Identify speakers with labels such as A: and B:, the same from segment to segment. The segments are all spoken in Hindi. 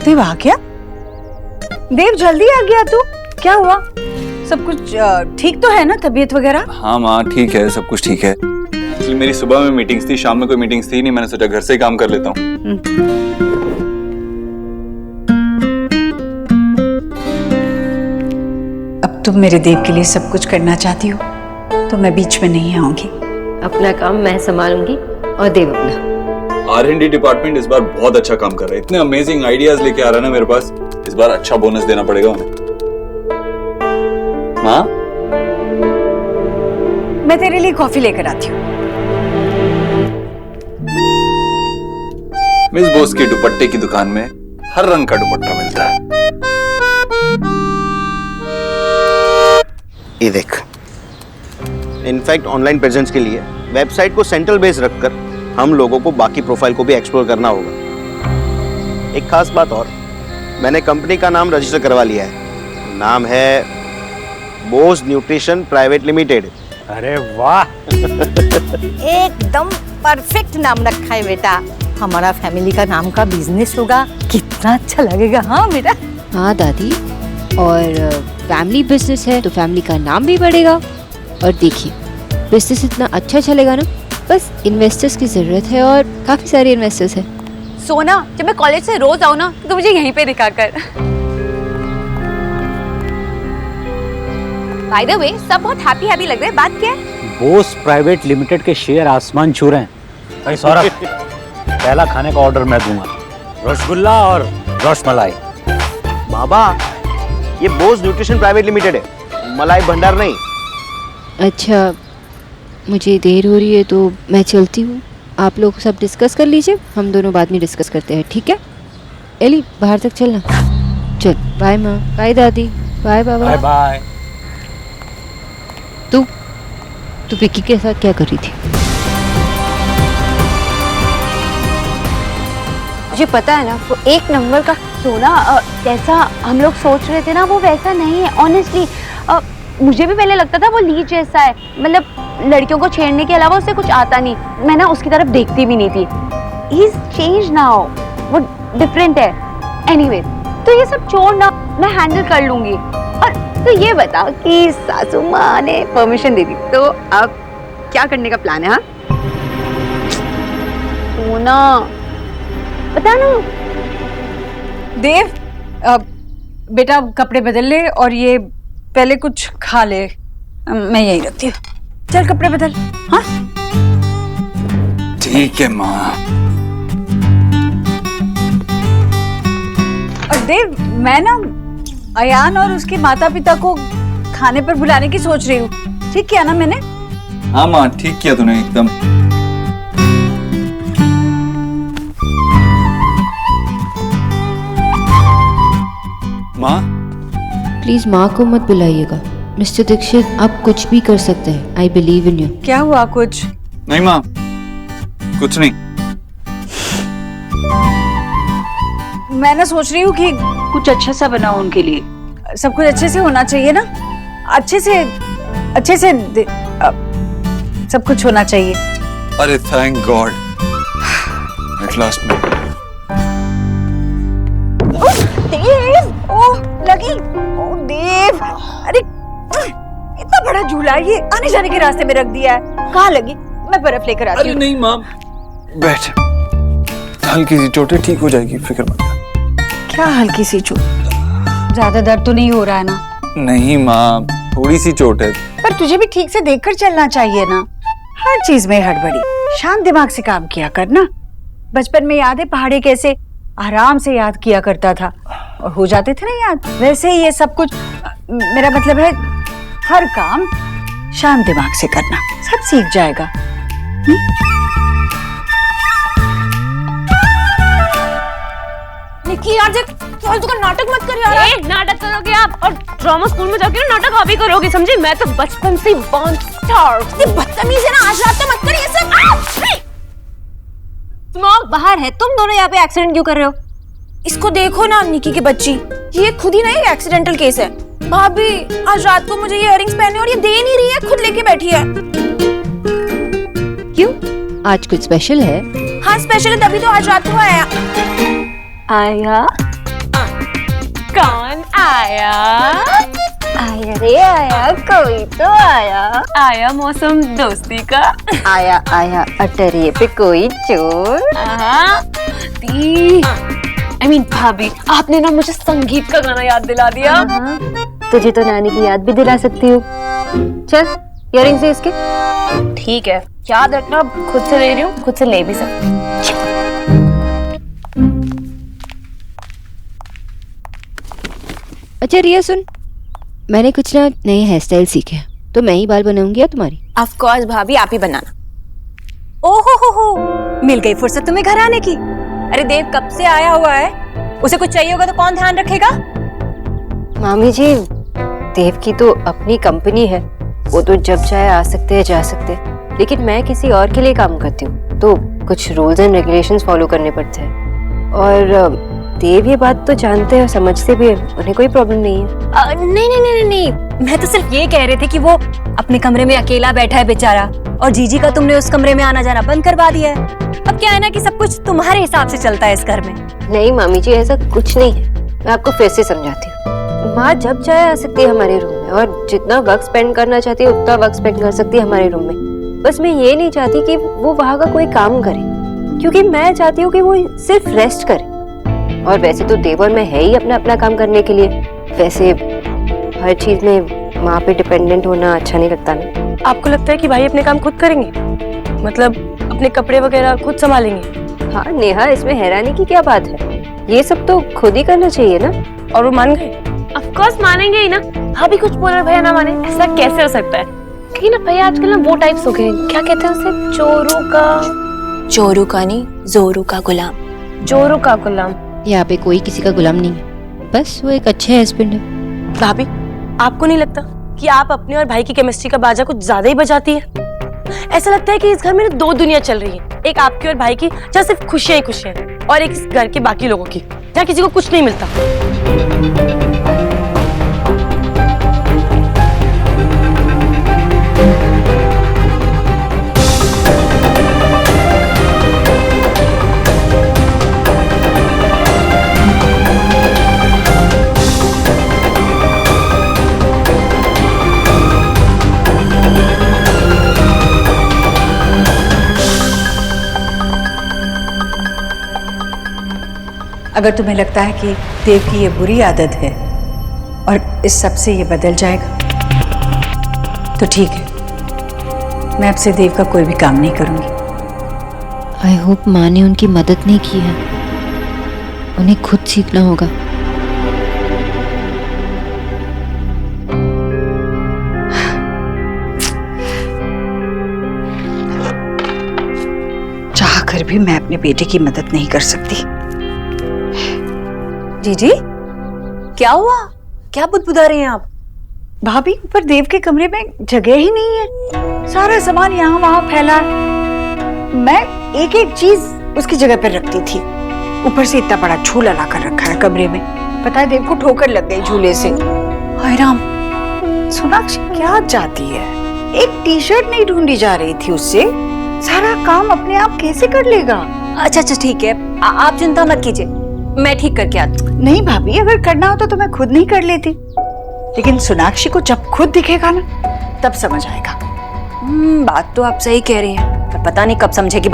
A: देव आ गया? देव जल्दी आ गया तू? क्या हुआ? सब कुछ ठीक तो है ना, तबीयत वगैरह?
B: हाँ माँ ठीक है, सब कुछ ठीक है। एक्चुअली मेरी सुबह में मीटिंग्स थी, शाम में कोई मीटिंग्स थी नहीं, मैंने सोचा घर से ही काम कर लेता हूँ।
A: अब तुम मेरे देव के लिए सब कुछ करना चाहती हो तो मैं बीच में नहीं आऊंगी।
C: अपना काम मैं संभालूंगी और देव अपना।
B: R&D डिपार्टमेंट इस बार बहुत अच्छा काम कर रहा है, इतने अमेजिंग आइडियाज लेके आ रहा है ना मेरे पास। इस बार अच्छा बोनस देना पड़ेगा उन्हें। माँ,
A: मैं तेरे लिए कॉफी लेकर आती हूँ।
B: मिस बोस की दुपट्टे की दुकान में हर रंग का दुपट्टा मिलता है।
D: ये देख, इनफैक्ट ऑनलाइन प्रेजेंस के लिए वेबसाइट को सेंट्रल बेस रखकर हम लोगों को बाकी प्रोफाइल को भी एक्सप्लोर करना होगा। एक खास बात और, मैंने कंपनी का नाम रजिस्टर करवा लिया है। नाम है बोस न्यूट्रिशन प्राइवेट लिमिटेड।
E: अरे वाह
F: एकदम परफेक्ट नाम रखा है बेटा। हमारा फैमिली का नाम का बिजनेस होगा, कितना अच्छा लगेगा। हाँ बेटा।
C: हाँ दादी, और फैमिली बिजनेस है तो फैमिली का नाम भी बढ़ेगा। और देखिए, बिजनेस इतना अच्छा चलेगा ना, बस इन्वेस्टर्स की जरूरत है और काफी सारे इन्वेस्टर्स हैं।
G: सोना, जब मैं कॉलेज से रोज आऊँ ना तो मुझे यहीं पे दिखा कर। बाय द वे, सब बहुत हैप्पी हैप्पी लग रहे हैं। बात क्या है?
E: बोस प्राइवेट लिमिटेड के शेयर आसमान छू रहे हैं। भाई सौरभ, पहला खाने का ऑर्डर मैं दूंगा, रसगुल्ला और रसमलाई।
D: बाबा, ये बोस न्यूट्रिशन प्राइवेट लिमिटेड है, मलाई भंडार नहीं।
C: अच्छा, मुझे देर हो रही है तो मैं चलती हूँ। आप लोग सब डिस्कस कर लीजिए, हम दोनों बाद में डिस्कस करते हैं, ठीक है? एली, बाहर तक चलना। चल, बाय माँ, बाय दादी, बाय बाबा।
E: Bye bye.
C: तू विक्की के साथ क्या कर रही थी?
G: मुझे पता है ना, वो एक नंबर का सोना। जैसा हम लोग सोच रहे थे ना, वो वैसा नहीं है ऑनेस्टली। मुझे भी पहले लगता था वो लीच जैसा है, मतलब लड़कियों को छेड़ने के अलावा उससे कुछ आता नहीं। मैं ना उसकी तरफ देखती भी नहीं थी। ही इज चेंज नाउ, वो डिफरेंट है। एनीवे, तो ये सब छोड़ ना, मैं हैंडल कर लूंगी। और तो ये बता कि सासू माँ ने परमिशन दे दी तो अब क्या करने का प्लान है? हाँ सोना, बता ना।
A: देव, बेटा कपड़े बदल ले और ये पहले कुछ खा ले। मैं यही रखती हूँ। चल कपड़े बदल। हाँ
B: ठीक है माँ।
A: और देव, मैं ना अयान और उसके माता पिता को खाने पर बुलाने की सोच रही हूँ। ठीक किया ना मैंने?
B: हाँ माँ, ठीक किया तूने एकदम। माँ,
C: प्लीज माँ को मत बुलाइएगा। मिस्टर दीक्षित, आप कुछ भी कर सकते हैं। I believe in you.
A: क्या हुआ? कुछ
B: नहीं माँ, कुछ नहीं।
A: मैं ना सोच रही हूँ कि कुछ अच्छा सा बनाओ उनके लिए। सब कुछ अच्छे से होना चाहिए ना, अच्छे से सब कुछ होना चाहिए।
B: अरे थैंक गॉड, एट लास्ट में।
A: देव, ओह लगी। ओह देव, अरे इतना बड़ा झूला ये आने जाने के रास्ते में रख दिया है। कहाँ लगी? मैं बर्फ लेकर आती हूँ।
B: अरे नहीं माँ, बैठ, हल्की सी चोट है, ठीक हो जाएगी, फिक्र मत कर।
A: क्या हल्की सी चोट? ज्यादा दर्द तो नहीं हो रहा है ना?
B: नहीं माँ, थोड़ी सी चोट है।
A: पर तुझे भी ठीक से देखकर चलना चाहिए ना। हर चीज में हड़बड़ी, शांत दिमाग से काम किया करना। बचपन में याद है पहाड़ी कैसे आराम से याद किया करता था और हो जाते थे ना याद। वैसे ही ये सब कुछ, मेरा मतलब है हर काम शांत दिमाग से करना, सब सीख जाएगा।
G: निकी यार, देख फालतू का नाटक मत कर यार। नाटक करोगे आप, और ड्रामा स्कूल में जाके नाटक आप ही करोगे, समझे? मैं तो बचपन से बॉर्न स्टार। बदतमीज है ना, आज रात तो मत कर ये सब।
C: दिमाग बाहर है। तुम दोनों यहाँ पे एक्सीडेंट क्यों कर रहे हो?
G: इसको देखो ना, निकी की बच्ची, ये खुद ही ना एक एक्सीडेंटल केस है। भाभी आज रात को मुझे ये इयररिंग्स पहने और ये दे नहीं रही है, खुद लेके बैठी है।
C: क्यों, आज कुछ स्पेशल है?
G: हाँ स्पेशल है, तभी तो आज रात को आया।
H: कौन आया?
G: आया रे आया, कोई तो आया।
H: आया मौसम दोस्ती का।
G: आया आया अटरिये पे कोई चोर।
H: I mean, भाभी, आपने ना मुझे संगीत का गाना याद दिला दिया।
G: तुझे तो नानी की याद भी दिला सकती हूँ। चल इयररिंग्स दे इसके।
H: ठीक है, याद रखना, खुद से ले रही हूँ, खुद से ले भी सकती हूँ।
C: अच्छा रिया सुन, मैंने कुछ ना नए हेयर स्टाइल सीखे हैं, तो मैं ही बाल बनाऊंगी या तुम्हारी?
H: ऑफ कोर्स भाभी, आप ही बनाना।
F: ओहो, मिल गई फुर्सत तुम्हें घर आने की। अरे देव कब से आया हुआ है, उसे कुछ चाहिए होगा तो कौन ध्यान रखेगा?
C: मामी जी, देव की तो अपनी कंपनी है, वो तो जब चाहे आ सकते हैं जा सकते हैं, लेकिन मैं किसी और के लिए काम करती हूँ तो कुछ रूल्स एंड रेगुलेशंस फॉलो करने पड़ते हैं। और देव ये बात तो जानते हैं और समझते भी हैं, उन्हें कोई प्रॉब्लम नहीं है।
F: नहीं, मैं तो सिर्फ ये कह रहे थे कि वो अपने कमरे में अकेला बैठा है बेचारा, और जीजी का तुमने उस कमरे में आना जाना बंद करवा दिया है। अब क्या है ना कि सब कुछ तुम्हारे हिसाब से चलता है इस घर में।
C: नहीं मामी जी, ऐसा कुछ नहीं है, मैं आपको फिर से समझाती हूँ। माँ जब चाहे आ सकती है हमारे रूम में, और जितना वक्त स्पेंड करना चाहती है उतना वक्त स्पेंड कर सकती है हमारे रूम में। बस मैं ये नहीं चाहती कि वो वहाँ का कोई काम करे, क्योंकि मैं चाहती हूँ कि वो सिर्फ रेस्ट करे। और वैसे तो देव और मैं है ही अपना अपना काम करने के लिए, वैसे हर चीज में माँ पे डिपेंडेंट होना अच्छा नहीं लगता ना।
H: आपको लगता है कि भाई अपने काम खुद करेंगे, मतलब अपने कपड़े वगैरह खुद संभालेंगे?
C: हाँ नेहा, इसमें हैरानी की क्या बात है, ये सब तो खुद ही करना चाहिए ना।
H: और वो मान गए? ऑफ कोर्स मानेंगे ही ना, भाभी कुछ बोल रहे भैया ना माने, ऐसा कैसे हो सकता है? कहीं ना भैया आजकल ना वो टाइप्स हो गए, क्या कहते हैं उसे, चोरू का नहीं, जोरू का गुलाम। जोरू का गुलाम।
C: यहाँ पे कोई किसी का गुलाम नहीं है, बस वो एक अच्छे हस्बैंड है।
H: भाभी, आपको नहीं लगता कि आप अपने और भाई की केमिस्ट्री का बाजा कुछ ज्यादा ही बजाती है? ऐसा लगता है कि इस घर में दो दुनिया चल रही है, एक आपकी और भाई की जहाँ सिर्फ खुशियां ही खुशियां हैं, और एक इस घर के बाकी लोगों की जहाँ किसी को कुछ नहीं मिलता।
A: अगर तुम्हें लगता है कि देव की ये बुरी आदत है और इस सब से ये बदल जाएगा तो ठीक है, मैं अब से देव का कोई भी काम नहीं करूंगी।
C: आई होप माँ ने उनकी मदद नहीं की है, उन्हें खुद सीखना होगा।
A: चाह कर भी मैं अपने बेटे की मदद नहीं कर सकती।
F: जीजी क्या हुआ, क्या बुदबुदा रही हैं आप?
A: भाभी, ऊपर देव के कमरे में जगह ही नहीं है, सारा सामान यहाँ वहाँ फैला है। मैं एक एक चीज उसकी जगह पर रखती थी, ऊपर से इतना बड़ा झूला ला कर रखा है कमरे में। पता है देव को ठोकर लग गई झूले से। हाय राम, सोनाक्षी क्या चाहती है? एक टी शर्ट नहीं ढूंढी जा रही थी उससे, सारा काम अपने आप कैसे कर लेगा?
F: अच्छा ठीक है, आप चिंता मत कीजिए, मैं ठीक करके आती।
A: नहीं भाभी, अगर करना होता तो मैं खुद नहीं कर लेती, लेकिन सोनाक्षी को जब खुद दिखेगा ना तब समझ आएगा।
F: बात तो आप सही कह रही हैं, पर पता नहीं कब समझेगी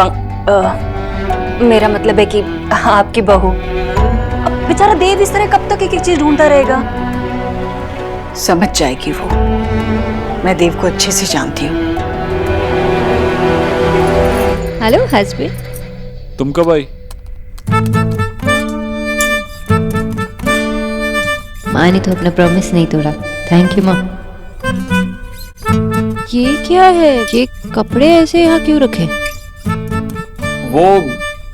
F: मेरा मतलब है कि आपकी बहू। अब बेचारा देव इस तरह कब तक एक एक चीज ढूंढता रहेगा?
A: समझ जाएगी वो, मैं देव को अच्छे से जानती हूँ।
C: Hello husband.
B: तुम कब आई?
C: माँ ने तो अपना प्रॉमिस नहीं तोड़ा। थैंक यू माँ। ये क्या है, ये कपड़े ऐसे यहाँ क्यों रखे?
B: वो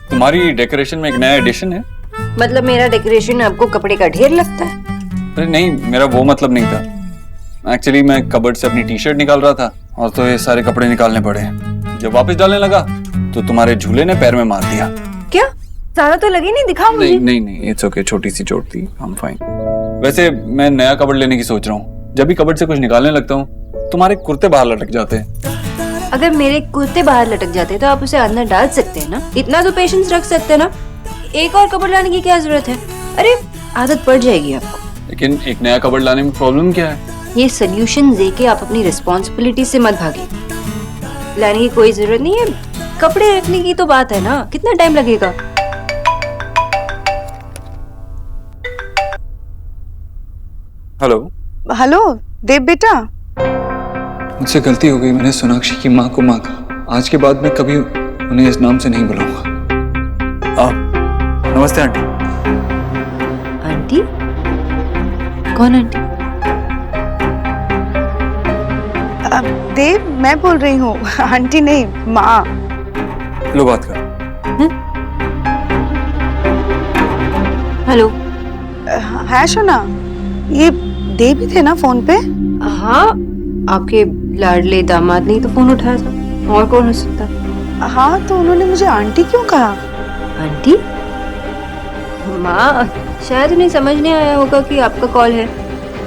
B: तुम्हारी डेकोरेशन में एक नया एडिशन है।
C: मतलब मेरा डेकोरेशन आपको कपड़े का ढेर लगता है?
B: अरे नहीं, मेरा वो मतलब नहीं था। एक्चुअली मैं कबर्ड से अपनी टी शर्ट निकाल रहा था और तो ये सारे कपड़े निकालने पड़े। जब वापस डालने लगा तो तुम्हारे झूले ने पैर में मार दिया।
F: क्या? ज्यादा तो लगी नहीं, दिखाओ मुझे।
B: नहीं, इट्स ओके, छोटी सी चोट थी, आई एम फाइन। वैसे मैं नया कबर्ड लेने की सोच रहा हूँ। जब भी कबर्ड से कुछ निकालने लगता हूँ तुम्हारे कुर्ते बाहर लटक जाते हैं।
C: अगर मेरे कुर्ते बाहर लटक जाते तो आप उसे अंदर डाल सकते हैं ना, इतना तो पेशेंस रख सकते हैं ना। एक और कपड़ा लाने की क्या जरूरत है? अरे आदत पड़ जाएगी आपको।
B: लेकिन एक नया कबर्ड लाने में प्रॉब्लम क्या है?
C: ये सोल्यूशन दे के आप अपनी रिस्पॉन्सिबिलिटी से मत भागिए। लाने की कोई जरूरत नहीं है, कपड़े रखने की तो बात है ना, कितना टाइम लगेगा?
B: हेलो।
I: हेलो देव बेटा।
B: मुझसे गलती हो गई, मैंने सोनाक्षी की माँ को माँ कहा। आज के बाद मैं कभी उन्हें इस नाम से नहीं बुलाऊंगा। नमस्ते आंटी।
C: आंटी? कौन आंटी?
I: देव मैं बोल रही हूँ, आंटी नहीं माँ।
B: लो बात कर।
C: हेलो।
I: है शोना, ये देव भी थे ना फोन पे?
C: हाँ, आपके लाडले दामाद ने तो फोन उठाया था, और कौन हो सकता?
I: हाँ, तो उन्होंने मुझे आंटी क्यों कहा?
C: आंटी? माँ, शायद उन्हें समझ नहीं आया होगा कि आपका कॉल है।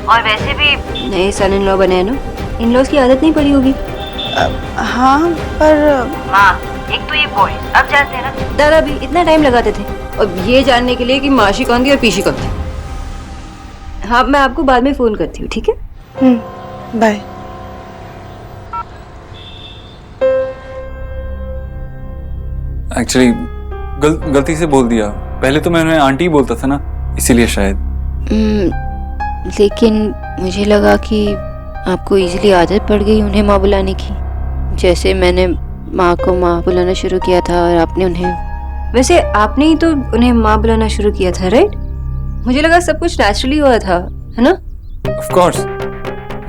C: और वैसे भी नए सन इन लॉ बने हैं ना, इन लॉज की आदत नहीं पड़ी होगी।
I: हाँ पर
C: माँ, एक तो ये बॉय अब जानते हैं ना, दादा भी इतना टाइम लगाते थे और ये जानने के लिए कि माशी कौन थी और पीशी कौन थी। हाँ, मैं आपको बाद में फोन करती हूँ, ठीक है?
I: बाय।
B: एक्चुअली गलती से बोल दिया। पहले तो मैं उन्हें आंटी ही बोलता था ना, इसीलिए शायद।
C: लेकिन मुझे लगा कि आपको इजीली आदत पड़ गई उन्हें माँ बुलाने की। जैसे मैंने माँ को माँ बुलाना शुरू किया था और आपने उन्हें, वैसे आपने ही तो उन्हें माँ बुलाना शुरू किया था, राइट? मुझे लगा सब कुछ नेचुरली हुआ था, है ना?
B: ऑफ कोर्स,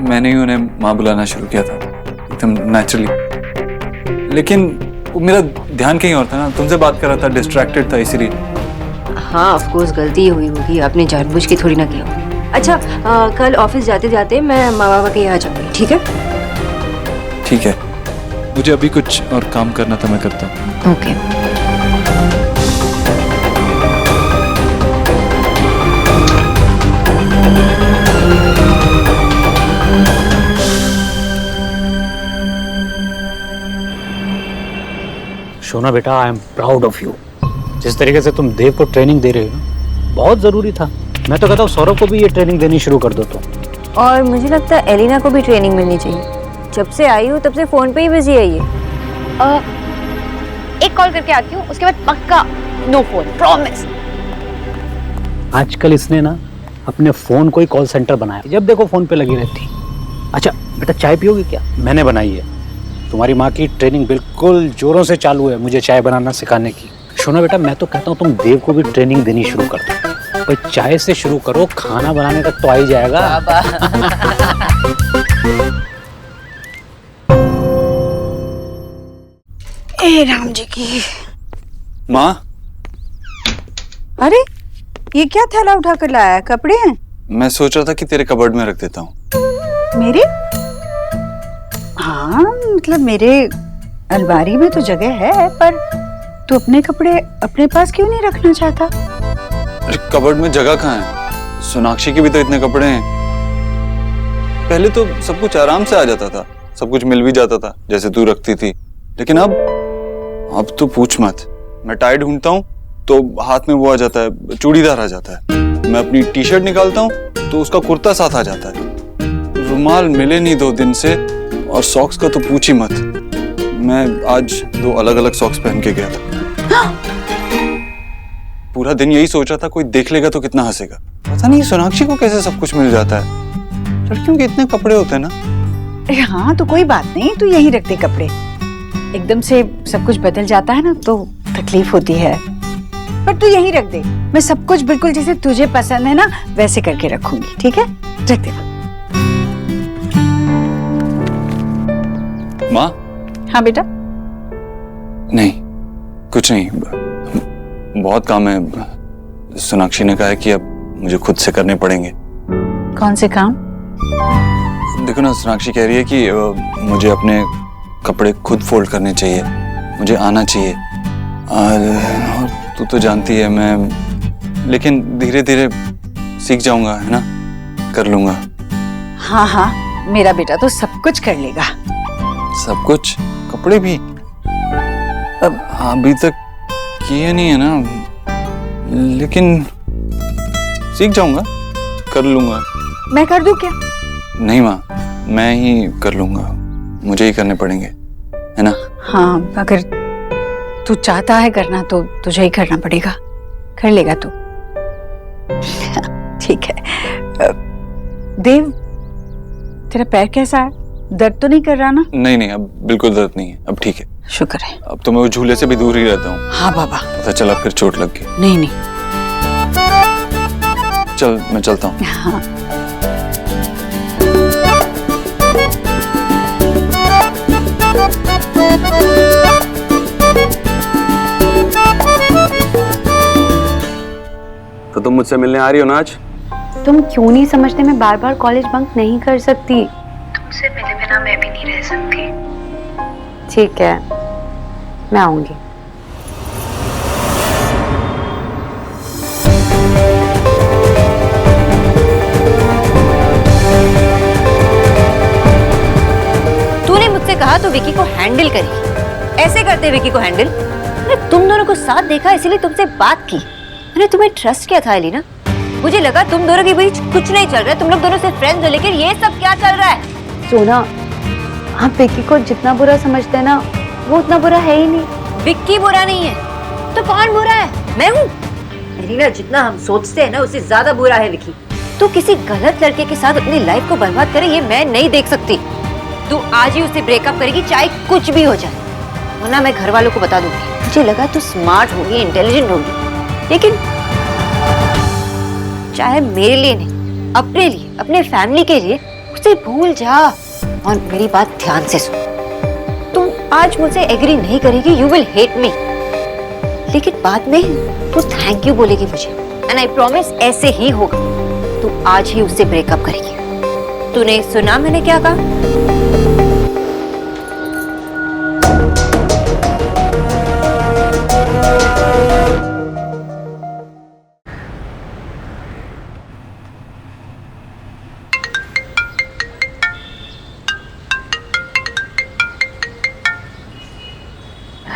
B: मैंने ही उन्हें माँ बुलाना शुरू किया था, एकदम नेचुरली। लेकिन वो मेरा ध्यान कहीं और था ना, तुमसे बात कर रहा था, डिस्ट्रैक्टेड था, इसीलिए।
C: हाँ, ऑफ कोर्स गलती हुई होगी, आपने जानबूझ के थोड़ी ना किया होगा। अच्छा, कल ऑफिस जाते जाते मैं माँ बाबा के यहाँ जाऊंगी, ठीक है?
B: ठीक है, मुझे अभी कुछ और काम करना था, मैं करता हूँ।
C: ओके।
E: शोना बेटा, I am proud of you. जिस तरीके से तुम देव को ट्रेनिंग दे रहे हो ना, बहुत जरूरी था। मैं तो कहता हूँ सौरभ को भी ये ट्रेनिंग देनी शुरू कर दो तो।
F: और मुझे लगता है एलिना को भी ट्रेनिंग मिलनी चाहिए। जब से आई हूँ तब से फोन पे ही बिजी है ये।
G: एक कॉल करके आती हूँ, उसके बाद पक्का नो फोन, प्रॉमिस।
E: आजकल इसने ना अपने फोन को ही कॉल सेंटर बनाया, जब देखो फोन पे लगी रहती। अच्छा बेटा, चाय पियोगी क्या? मैंने बनाई है। तुम्हारी माँ की ट्रेनिंग बिल्कुल जोरों से चालू है मुझे चाय बनाना सिखाने की। सुनो बेटा, मैं तो कहता हूँ तुम देव को भी ट्रेनिंग देनी शुरू कर दो। भाई चाय से शुरू करो, खाना बनाने तक तो आ ही जाएगा।
I: ए राम जी की।
B: माँ,
A: अरे ये क्या थैला उठा कर लाया है? कपड़े हैं?
B: मैं सोच रहा था कि तेरे कबर्ड में रख देता हूँ।
A: मेरे? हाँ, मतलब मेरे अलमारी में तो जगह है, पर तू अपने कपड़े अपने पास क्यों नहीं रखना चाहता?
B: अरे कबर्ड में जगह कहाँ है? सोनाक्षी के भी तो इतने कपड़े हैं। पहले तो सब कुछ आराम से आ जाता था, सब कुछ मिल भी जाता था जैसे तू रखती थी। लेकिन अब तो पूछ मत। मैं टाई ढूंढता हूँ तो हाथ में वो आ जाता है, चूड़ीदार आ जाता है। मैं अपनी टी शर्ट निकालता हूँ तो उसका कुर्ता साथ आ जाता है। रुमाल मिले नहीं 2 दिन से, और सॉक्स का तो पूछ ही मत। मैं आज 2 अलग अलग सॉक्स पहन के गया था। पूरा दिन यही सोचा था कोई देख लेगा तो कितना हंसेगा। पता नहीं सोनाक्षी को कैसे सब कुछ मिल जाता है। लड़कियों के इतने कपड़े होते हैं ना।
A: अरे हाँ, तो कोई बात नहीं, तू यही रख दे कपड़े। एकदम से सब कुछ बदल जाता है ना तो तकलीफ होती है, पर तू यही रख दे। मैं सब कुछ बिल्कुल जैसे तुझे पसंद है ना वैसे करके रखूंगी, ठीक है? रख दे।
B: माँ?
A: हाँ बेटा।
B: नहीं, कुछ नहीं, बहुत काम है। सोनाक्षी ने कहा है कि अब मुझे खुद से करने पड़ेंगे।
A: कौन से काम?
B: देखो ना, सोनाक्षी कह रही है कि मुझे अपने कपड़े खुद फोल्ड करने चाहिए, मुझे आना चाहिए। और तू तो जानती है मैं, लेकिन धीरे धीरे सीख जाऊंगा, है ना? कर लूंगा।
A: हाँ हाँ, मेरा बेटा तो सब कुछ कर लेगा।
B: सब कुछ? कपड़े भी? अब अभी तक किए नहीं है ना, लेकिन सीख जाऊंगा, कर लूंगा।
A: मैं कर दूं क्या?
B: नहीं माँ, मैं ही कर लूंगा, मुझे ही करने पड़ेंगे, है ना?
A: हाँ, अगर तू चाहता है करना तो तुझे ही करना पड़ेगा, कर लेगा तू। ठीक है। देव, तेरा पैर कैसा है? दर्द तो नहीं कर रहा ना?
B: नहीं नहीं, अब बिल्कुल दर्द नहीं है, अब ठीक है।
A: शुक्र है।
B: अब तो मैं वो झूले से भी दूर ही रहता हूँ।
A: हाँ बाबा।
B: पता चला फिर चोट लग गई।
A: नहीं नहीं।
B: चल मैं चलता हूँ।
A: हाँ।
D: तो तुम मुझसे मिलने आ रही हो ना आज?
G: तुम क्यों नहीं समझते, मैं बार बार कॉलेज बंक नहीं कर सकती।
I: तुमसे मिले बिना मैं भी नहीं रह सकती।
G: ठीक है, मैं आऊंगी।
F: तूने मुझसे कहा तो विकी को हैंडल करेगी, ऐसे करते विकी को हैंडल। मैंने तुम दोनों को साथ देखा इसीलिए तुमसे बात की। मैंने तुम्हें ट्रस्ट किया था एलिना। मुझे लगा तुम दोनों के बीच कुछ नहीं चल रहा है, तुम लोग दोनों सिर्फ फ्रेंड्स हो, लेकिन ये सब क्या चल रहा है?
G: सोना, आप विक्की को जितना बुरा समझते हैं ना, वो उतना बुरा है ही नहीं।
F: विक्की बुरा नहीं है तो कौन बुरा है? मैं हूँ। एलिना, जितना हम सोचते हैं ना उससे ज्यादा बुरा है विक्की। तू किसी गलत लड़के के साथ अपनी लाइफ को बर्बाद करे ये मैं नहीं देख सकती। तू आज ही उससे ब्रेकअप करेगी, चाहे कुछ भी हो जाए, वरना मैं घर वालों को बता दूंगी। मुझे लगा तू स्मार्ट होगी, इंटेलिजेंट होगी, लेकिन चाहे मेरे लिए नहीं, अपने लिए, अपने फैमिली के लिए, उसे भूल जा। और मेरी बात ध्यान से सुन, तुम आज मुझसे एग्री नहीं करेगी, यू विल हेट मी, लेकिन बाद में तू थैंक यू बोलेगी मुझे, एंड आई प्रॉमिस ऐसे ही होगा। तू आज ही उससे ब्रेकअप करेगी। तूने सुना मैंने क्या कहा?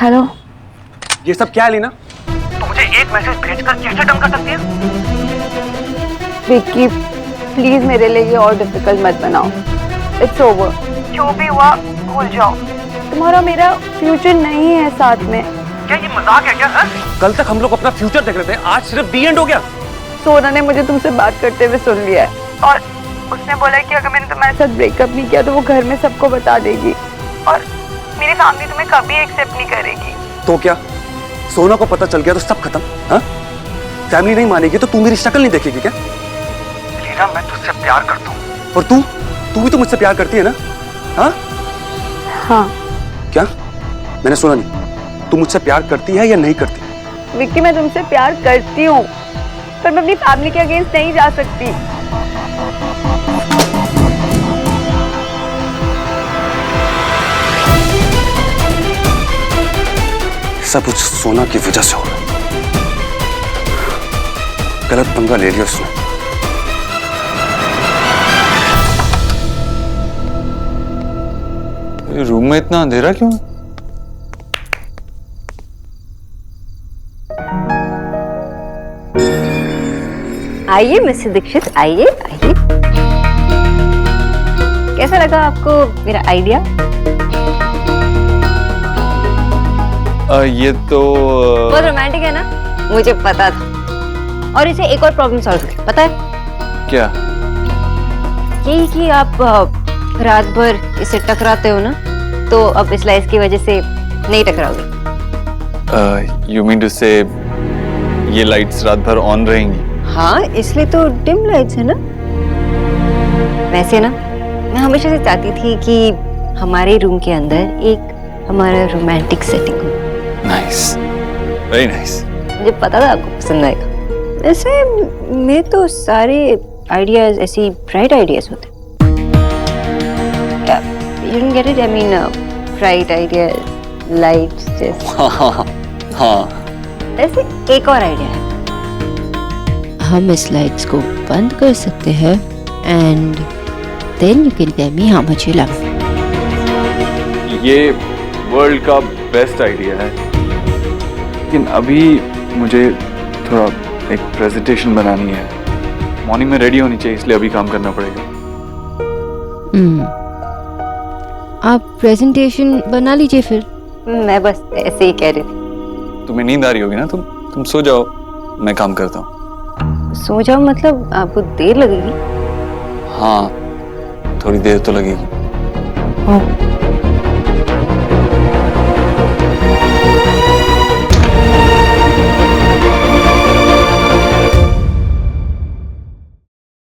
G: हेलो।
D: ये सब क्या है लीना? तो मुझे एक मैसेज भेजकर कैसे डम कर सकती है?
G: विक्की, प्लीज मेरे लिए ये और डिफिकल्ट मत बनाओ। It's over. जो भी हुआ भूल जाओ। तुम्हारा मेरा फ्यूचर नहीं है साथ में।
J: क्या ये मजाक है क्या? कल तक हम लोग अपना फ्यूचर देख रहे थे, आज सिर्फ दी एंड हो गया।
G: सोना ने मुझे तुमसे बात करते हुए सुन लिया है और उसने बोला कि अगर मैंने तुम्हारे साथ ब्रेकअप नहीं किया तो वो घर में सबको बता देगी और मेरी फैमिली तुम्हें कभी एक्सेप्ट नहीं करेगी।
J: तो क्या सोना को पता चल गया तो सब खत्म? हाँ, फैमिली नहीं मानेगी तो तू मेरी शक्ल नहीं देखेगी क्या? लीना, मैं तुझसे प्यार करता हूँ और तू भी तो मुझसे प्यार करती है ना? हाँ
G: हाँ।
J: क्या? मैंने सुना नहीं। तू मुझसे प्यार करती है या नहीं करती?
G: विक्की, मैं तुमसे प्यार करती हूँ पर मैं अपनी फैमिली के अगेंस्ट नहीं जा सकती।
J: सब कुछ सोना की वजह से हो रहा है। गलत पंगा ले लिया उसने।
B: रूम में इतना अंधेरा क्यों है?
F: आइए मिस्टर दीक्षित, आइए आइए। कैसा लगा आपको मेरा आइडिया?
B: ये तो
F: बहुत रोमांटिक है ना? मुझे पता था। और इसे एक और प्रॉब्लम सॉल्व है, पता है
B: क्या?
F: यही कि आप रात भर इसे टकराते हो ना, तो अब इस लाइट की वजह से नहीं टकराओगे।
B: यू मीन टू से ये लाइट्स रात भर ऑन रहेंगी?
F: हाँ, इसलिए तो डिम लाइट्स है ना। वैसे ना, मैं हमेशा से चाहती थी कि हमारे रूम के अंदर एक हमारा रोमांटिक सेटिंग हो।
B: Nice, very nice.
F: मुझे पता था आपको पसंद आएगा। वैसे मेरे तो सारे आइडियाज ऐसी ब्राइट आइडियाज होते। You didn't get it? I mean, bright ideas, lights, just.
B: हाँ।
F: वैसे एक और आइडिया है।
C: हम इस लाइट्स को बंद कर सकते हैं and then you can tell me how much you love.
B: ये वर्ल्ड का बेस्ट आइडिया है, लेकिन अभी मुझे थोड़ा एक प्रेजेंटेशन बनानी है, मॉर्निंग में रेडी होनी चाहिए, इसलिए अभी काम करना पड़ेगा।
C: आप प्रेजेंटेशन बना लीजिए फिर।
F: मैं बस ऐसे ही कह रही थी।
B: तुम्हें नींद आ रही होगी ना, तुम सो जाओ, मैं काम करता हूँ।
F: सो जाओ मतलब आपको देर लगेगी?
B: हाँ, थोड़ी देर तो लगेगी।
F: हाँ।